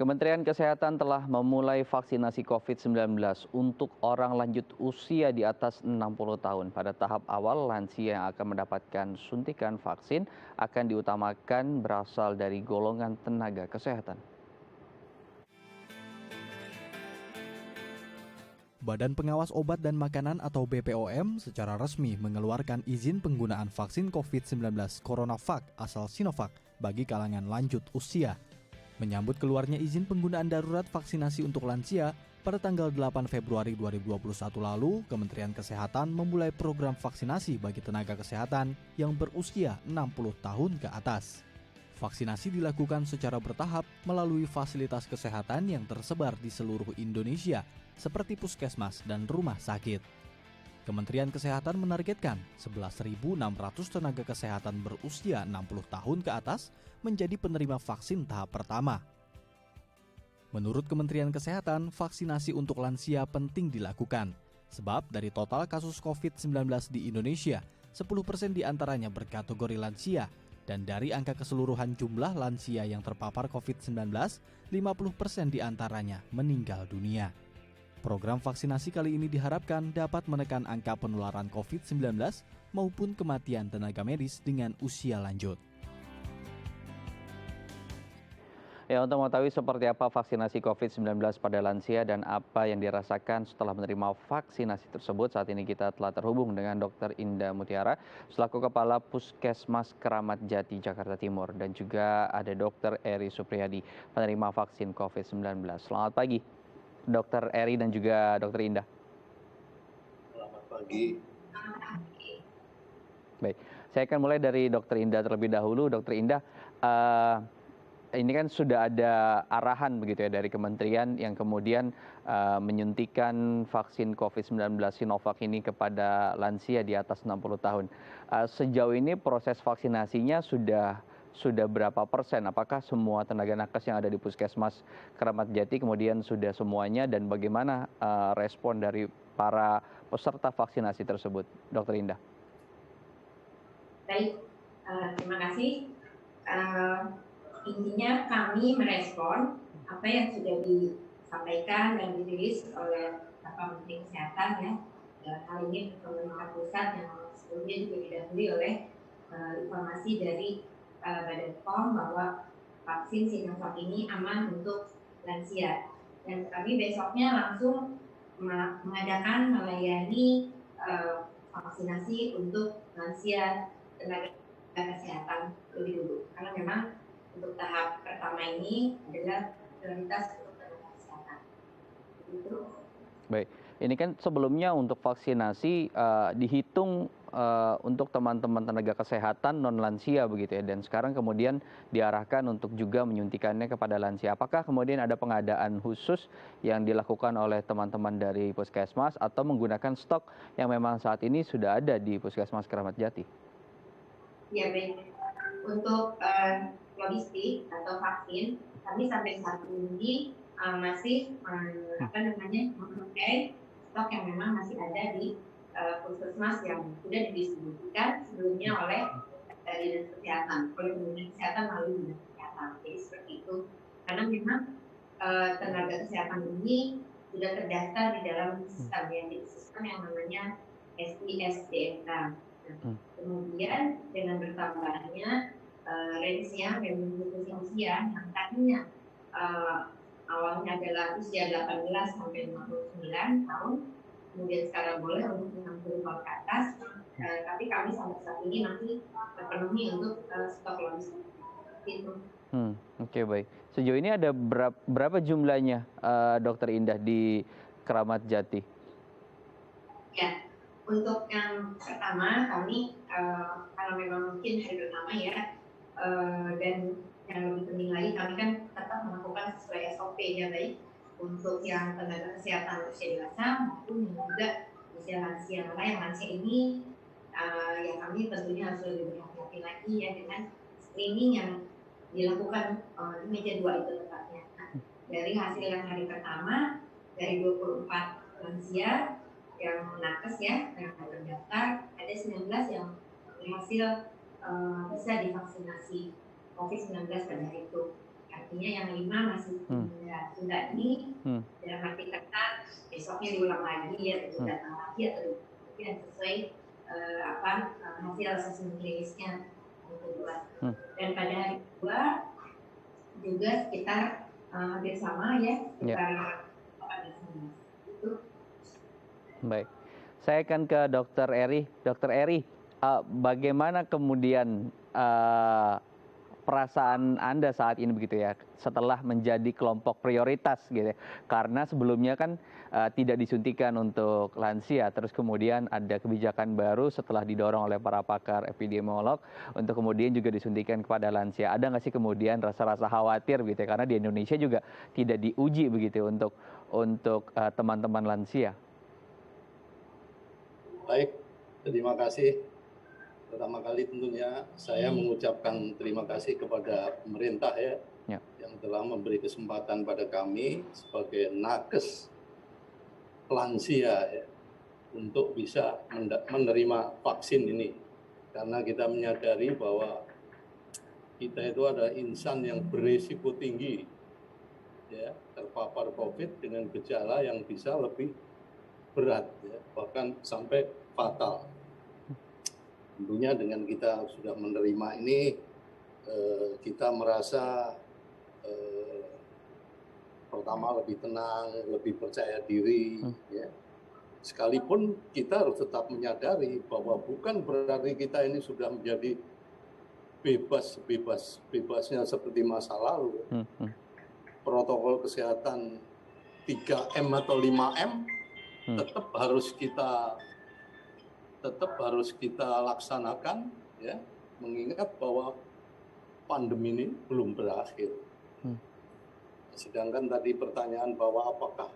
Kementerian Kesehatan telah memulai vaksinasi COVID-19 untuk orang lanjut usia di atas 60 tahun. Pada tahap awal, lansia yang akan mendapatkan suntikan vaksin akan diutamakan berasal dari golongan tenaga kesehatan. Badan Pengawas Obat dan Makanan atau BPOM secara resmi mengeluarkan izin penggunaan vaksin COVID-19 CoronaVac asal Sinovac bagi kalangan lanjut usia. Menyambut keluarnya izin penggunaan darurat vaksinasi untuk lansia, pada tanggal 8 Februari 2021 lalu, Kementerian Kesehatan memulai program vaksinasi bagi tenaga kesehatan yang berusia 60 tahun ke atas. Vaksinasi dilakukan secara bertahap melalui fasilitas kesehatan yang tersebar di seluruh Indonesia, seperti puskesmas dan rumah sakit. Kementerian Kesehatan menargetkan 11.600 tenaga kesehatan berusia 60 tahun ke atas menjadi penerima vaksin tahap pertama. Menurut Kementerian Kesehatan, vaksinasi untuk lansia penting dilakukan, sebab dari total kasus COVID-19 di Indonesia, 10% diantaranya berkategori lansia, dan dari angka keseluruhan jumlah lansia yang terpapar COVID-19, 50% diantaranya meninggal dunia. Program vaksinasi kali ini diharapkan dapat menekan angka penularan COVID-19 maupun kematian tenaga medis dengan usia lanjut. Ya, untuk mengetahui seperti apa vaksinasi COVID-19 pada lansia dan apa yang dirasakan setelah menerima vaksinasi tersebut, saat ini kita telah terhubung dengan Dr. Indah Mutiara, selaku Kepala Puskesmas Keramat Jati, Jakarta Timur, dan juga ada Dr. Eri Supriyadi, penerima vaksin COVID-19. Selamat pagi, Dr. Eri dan juga Dr. Indah. Selamat pagi. Baik, saya akan mulai dari Dr. Indah terlebih dahulu. Dr. Indah, ini kan sudah ada arahan begitu ya dari kementerian yang kemudian menyuntikan vaksin COVID-19 Sinovac ini kepada lansia di atas 60 tahun. Sejauh ini proses vaksinasinya sudah berapa persen? Apakah semua tenaga nakes yang ada di Puskesmas Keramat Jati kemudian sudah semuanya, dan bagaimana respon dari para peserta vaksinasi tersebut, Dr. Indah? Baik, terima kasih. Intinya kami merespon apa yang sudah disampaikan dan dirilis oleh Bapak Menteri Kesehatan ya. Hal ini pemerintah pusat yang sebelumnya juga didahului oleh informasi dari Badan POM bahwa vaksin Sinovac ini aman untuk lansia. Dan kami besoknya langsung mengadakan melayani vaksinasi untuk lansia tenaga kesehatan lebih dulu, karena memang untuk tahap pertama ini adalah prioritas untuk tenaga kesehatan. Begitu. Baik, ini kan sebelumnya untuk vaksinasi dihitung untuk teman-teman tenaga kesehatan non lansia begitu ya, dan sekarang kemudian diarahkan untuk juga menyuntikannya kepada lansia. Apakah kemudian ada pengadaan khusus yang dilakukan oleh teman-teman dari Puskesmas atau menggunakan stok yang memang saat ini sudah ada di Puskesmas Keramat Jati? Ya baik, untuk logistik atau vaksin, kami sampai saat ini masih memakai stok yang memang masih ada di puskesmas yang sudah didistribusikan sebelumnya oleh Dinas Kesehatan, oleh Kementerian Kesehatan melalui Dinas Kesehatan. Jadi seperti itu, karena memang tenaga kesehatan ini sudah terdaftar di dalam sistem yang namanya SISDMK. Kemudian dengan bertambahnya range-nya memang usia yang tadinya awalnya adalah usia 18 sampai 59 tahun, kemudian sekarang boleh untuk 60 tahun ke atas, tapi kami sampai saat ini masih terpenuhi untuk stok logistik. Itu. Oke, baik. Sejauh ini ada berapa jumlahnya, Dr. Indah, di Keramat Jati? Ya, untuk yang pertama kami karena memang mungkin hari pertama ya, dan yang lebih penting lagi kami kan tetap melakukan sesuai SOP ya, baik untuk yang tenaga kesehatan usia dewasa maupun yang juga usia lansia. Maka yang lansia ini yang kami tentunya harus lebih berhati-hati lagi ya dengan screening yang dilakukan di meja 2 itu tepatnya. Nah, dari hasil yang hari pertama dari 24 lansia yang nakes ya, yang terdaftar, ada 19 yang berhasil bisa divaksinasi COVID-19 pada hari itu. Artinya yang 5 masih Hmm. tunda ini dalam arti kata besoknya diulang lagi ya, datang lagi atau yang sesuai hasil asesmen klinisnya kedua. Dan pada hari kedua juga sekitar hampir sama ya, sekitar 18. Itu. Baik, saya akan ke Dokter Eri. Dokter Eri, bagaimana kemudian perasaan Anda saat ini begitu ya, setelah menjadi kelompok prioritas gitu ya. Karena sebelumnya kan tidak disuntikan untuk lansia, terus kemudian ada kebijakan baru setelah didorong oleh para pakar epidemiolog untuk kemudian juga disuntikan kepada lansia. Ada nggak sih kemudian rasa-rasa khawatir gitu ya, karena di Indonesia juga tidak diuji begitu untuk teman-teman lansia. Baik, terima kasih. Pertama kali tentunya saya mengucapkan terima kasih kepada pemerintah ya, yang telah memberi kesempatan pada kami sebagai nakes lansia ya, untuk bisa menerima vaksin ini. Karena kita menyadari bahwa kita itu ada insan yang berisiko tinggi ya, terpapar COVID dengan gejala yang bisa lebih berat ya, bahkan sampai fatal. Tentunya dengan kita sudah menerima ini, kita merasa pertama lebih tenang, lebih percaya diri. Ya. Sekalipun kita harus tetap menyadari bahwa bukan berarti kita ini sudah menjadi bebasnya seperti masa lalu. Protokol kesehatan 3M atau 5M tetap harus kita laksanakan ya, mengingat bahwa pandemi ini belum berakhir. Sedangkan tadi pertanyaan bahwa apakah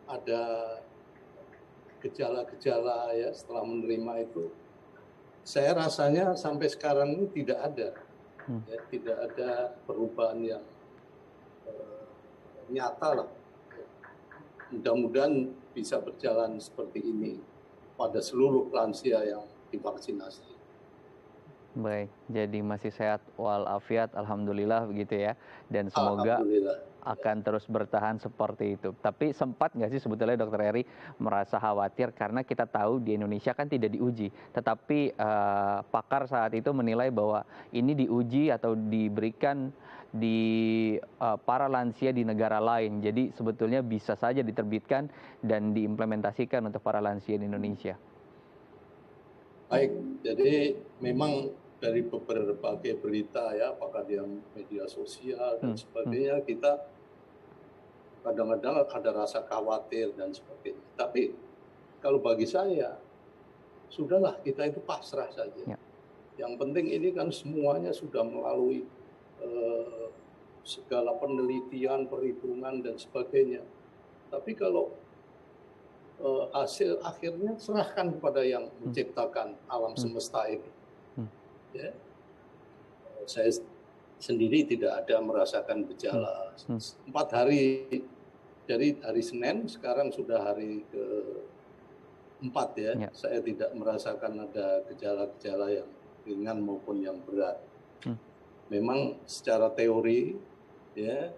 ada gejala-gejala ya setelah menerima itu, saya rasanya sampai sekarang ini tidak ada, ya, tidak ada perubahan yang nyata lah. Mudah-mudahan bisa berjalan seperti ini pada seluruh lansia yang divaksinasi. Baik, jadi masih sehat walafiat, alhamdulillah begitu ya. Dan semoga akan terus bertahan seperti itu. Tapi sempat nggak sih sebetulnya Dokter Eri merasa khawatir karena kita tahu di Indonesia kan tidak diuji. Tetapi pakar saat itu menilai bahwa ini diuji atau diberikan di para lansia di negara lain. Jadi sebetulnya bisa saja diterbitkan dan diimplementasikan untuk para lansia di Indonesia. Baik, jadi memang dari berbagai berita ya, apakah di media sosial dan sebagainya, kita kadang-kadang ada rasa khawatir dan sebagainya. Tapi kalau bagi saya, sudahlah kita itu pasrah saja. Yang penting ini kan semuanya sudah melalui segala penelitian, perhitungan dan sebagainya. Tapi kalau hasil akhirnya serahkan kepada yang menciptakan alam semesta ini. Ya. Saya sendiri tidak ada merasakan gejala. 4 hari dari hari Senin, sekarang sudah hari ke-4 ya. Saya tidak merasakan ada gejala-gejala yang ringan maupun yang berat. Memang secara teori ya,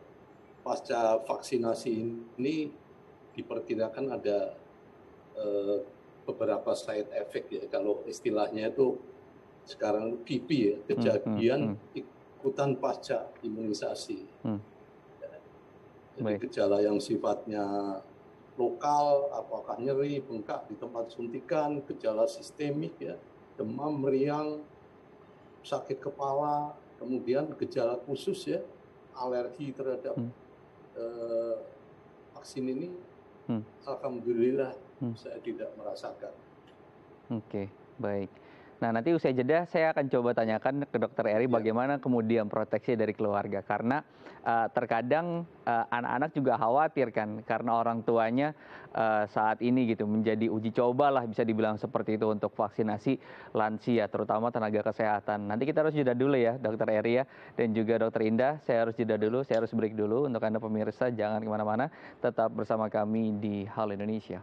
pasca vaksinasi ini diperkirakan ada beberapa side effect ya, kalau istilahnya itu sekarang KIPI ya, kejadian ikutan pasca imunisasi. Jadi gejala yang sifatnya lokal, apakah nyeri, bengkak di tempat suntikan, gejala sistemik ya, demam, meriang, sakit kepala, kemudian gejala khusus ya, alergi terhadap vaksin ini, alhamdulillah saya tidak merasakan. Oke, baik. Nah, nanti usai jeda saya akan coba tanyakan ke Dokter Eri bagaimana kemudian proteksi dari keluarga. Karena terkadang anak-anak juga khawatir kan, karena orang tuanya saat ini gitu menjadi uji coba lah bisa dibilang seperti itu untuk vaksinasi lansia, terutama tenaga kesehatan. Nanti kita harus jeda dulu ya Dokter Eri ya, dan juga Dokter Indah, saya harus jeda dulu, saya harus break dulu. Untuk Anda pemirsa jangan kemana-mana, tetap bersama kami di Halo Indonesia.